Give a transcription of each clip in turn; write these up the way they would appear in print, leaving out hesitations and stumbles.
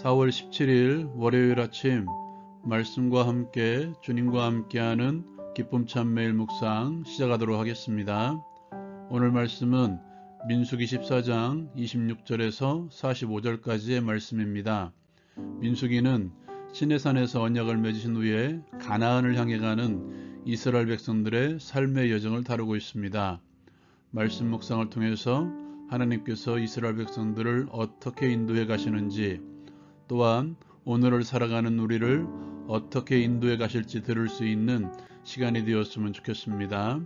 4월 17일 월요일 아침 말씀과 함께 주님과 함께하는 기쁨 찬매일 묵상 시작하도록 하겠습니다. 오늘 말씀은 민수기 14장 26절에서 45절까지의 말씀입니다. 민수기는 시내산에서 언약을 맺으신 후에 가나안을 향해 가는 이스라엘 백성들의 삶의 여정을 다루고 있습니다. 말씀 묵상을 통해서 하나님께서 이스라엘 백성들을 어떻게 인도해 가시는지, 또한 오늘을 살아가는 우리를 어떻게 인도해 가실지 들을 수 있는 시간이 되었으면 좋겠습니다.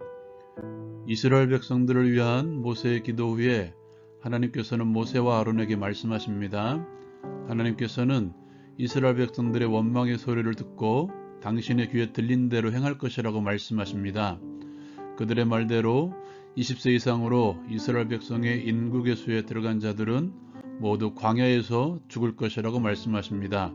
이스라엘 백성들을 위한 모세의 기도 후에 하나님께서는 모세와 아론에게 말씀하십니다. 하나님께서는 이스라엘 백성들의 원망의 소리를 듣고 당신의 귀에 들린 대로 행할 것이라고 말씀하십니다. 그들의 말대로 20세 이상으로 이스라엘 백성의 인구계수에 들어간 자들은 모두 광야에서 죽을 것이라고 말씀하십니다.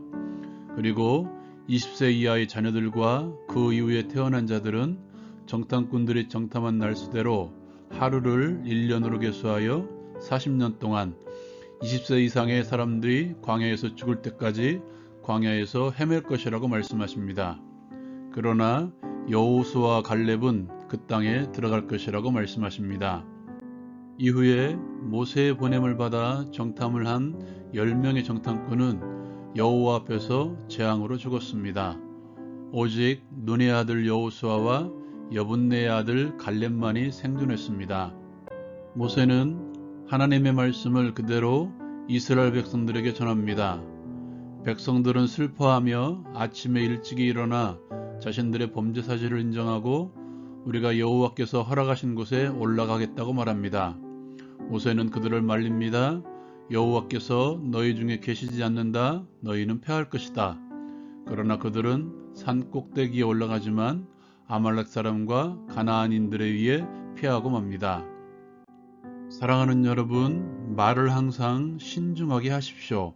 그리고 20세 이하의 자녀들과 그 이후에 태어난 자들은 정탐꾼들이 정탐한 날수대로 하루를 1년으로 계수하여 40년 동안 20세 이상의 사람들이 광야에서 죽을 때까지 광야에서 헤맬 것이라고 말씀하십니다. 그러나 여호수아와 갈렙은 그 땅에 들어갈 것이라고 말씀하십니다. 이후에 모세의 보냄을 받아 정탐을 한 10명의 정탐꾼은 여호와 앞에서 재앙으로 죽었습니다. 오직 눈의 아들 여호수아와 여분네의 아들 갈렙만이 생존했습니다. 모세는 하나님의 말씀을 그대로 이스라엘 백성들에게 전합니다. 백성들은 슬퍼하며 아침에 일찍이 일어나 자신들의 범죄 사실을 인정하고 우리가 여호와께서 허락하신 곳에 올라가겠다고 말합니다. 모세는 그들을 말립니다. 여호와께서 너희 중에 계시지 않는다. 너희는 패할 것이다. 그러나 그들은 산 꼭대기에 올라가지만 아말렉 사람과 가나안인들에 의해 피하고 맙니다. 사랑하는 여러분, 말을 항상 신중하게 하십시오.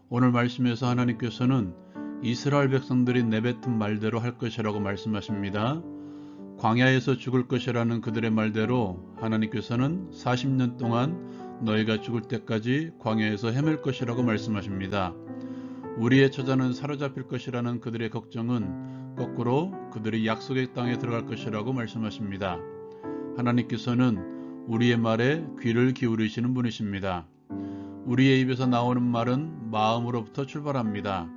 오늘 말씀에서 하나님께서는 이스라엘 백성들이 내뱉은 말대로 할 것이라고 말씀하십니다. 광야에서 죽을 것이라는 그들의 말대로 하나님께서는 40년 동안 너희가 죽을 때까지 광야에서 헤맬 것이라고 말씀하십니다. 우리의 처자는 사로잡힐 것이라는 그들의 걱정은 거꾸로 그들이 약속의 땅에 들어갈 것이라고 말씀하십니다. 하나님께서는 우리의 말에 귀를 기울이시는 분이십니다. 우리의 입에서 나오는 말은 마음으로부터 출발합니다.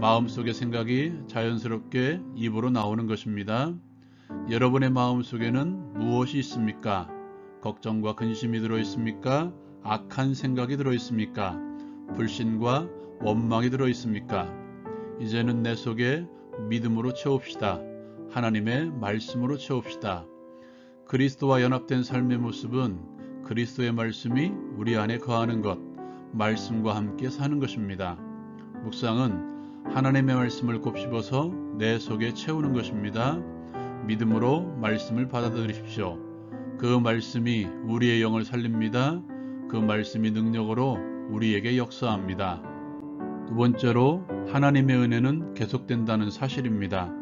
마음속의 생각이 자연스럽게 입으로 나오는 것입니다. 여러분의 마음속에는 무엇이 있습니까? 걱정과 근심이 들어있습니까? 악한 생각이 들어있습니까? 불신과 원망이 들어있습니까? 이제는 내 속에 믿음으로 채웁시다. 하나님의 말씀으로 채웁시다. 그리스도와 연합된 삶의 모습은 그리스도의 말씀이 우리 안에 거하는 것, 말씀과 함께 사는 것입니다. 묵상은 하나님의 말씀을 곱씹어서 내 속에 채우는 것입니다. 믿음으로 말씀을 받아들이십시오. 그 말씀이 우리의 영을 살립니다. 그 말씀이 능력으로 우리에게 역사합니다. 두 번째로 하나님의 은혜는 계속된다는 사실입니다.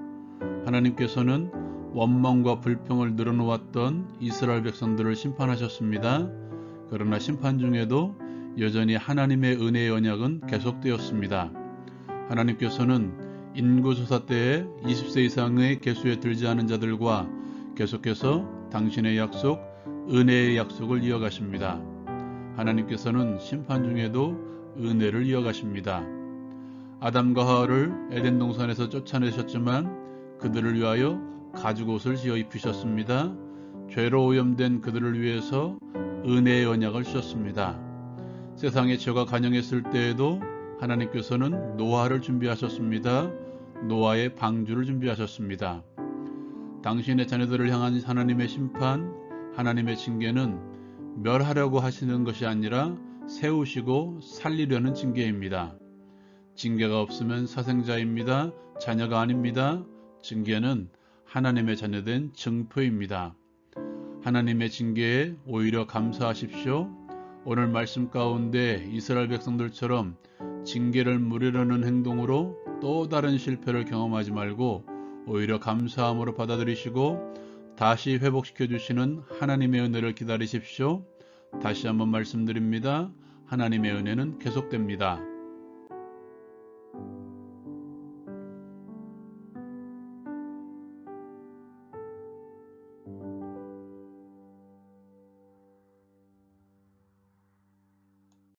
하나님께서는 원망과 불평을 늘어놓았던 이스라엘 백성들을 심판하셨습니다. 그러나 심판 중에도 여전히 하나님의 은혜의 언약은 계속되었습니다. 하나님께서는 인구조사 때에 20세 이상의 계수에 들지 않은 자들과 계속해서 당신의 약속, 은혜의 약속을 이어가십니다. 하나님께서는 심판 중에도 은혜를 이어가십니다. 아담과 하와를 에덴 동산에서 쫓아내셨지만 그들을 위하여 가죽옷을 지어 입히셨습니다. 죄로 오염된 그들을 위해서 은혜의 언약을 주셨습니다. 세상에 죄가 간영했을 때에도 하나님께서는 노아를 준비하셨습니다. 노아의 방주를 준비하셨습니다. 당신의 자녀들을 향한 하나님의 심판, 하나님의 징계는 멸하려고 하시는 것이 아니라 세우시고 살리려는 징계입니다. 징계가 없으면 사생자입니다. 자녀가 아닙니다. 징계는 하나님의 자녀된 증표입니다. 하나님의 징계에 오히려 감사하십시오. 오늘 말씀 가운데 이스라엘 백성들처럼 징계를 물으려는 행동으로 또 다른 실패를 경험하지 말고 오히려 감사함으로 받아들이시고 다시 회복시켜 주시는 하나님의 은혜를 기다리십시오. 다시 한번 말씀드립니다. 하나님의 은혜는 계속됩니다.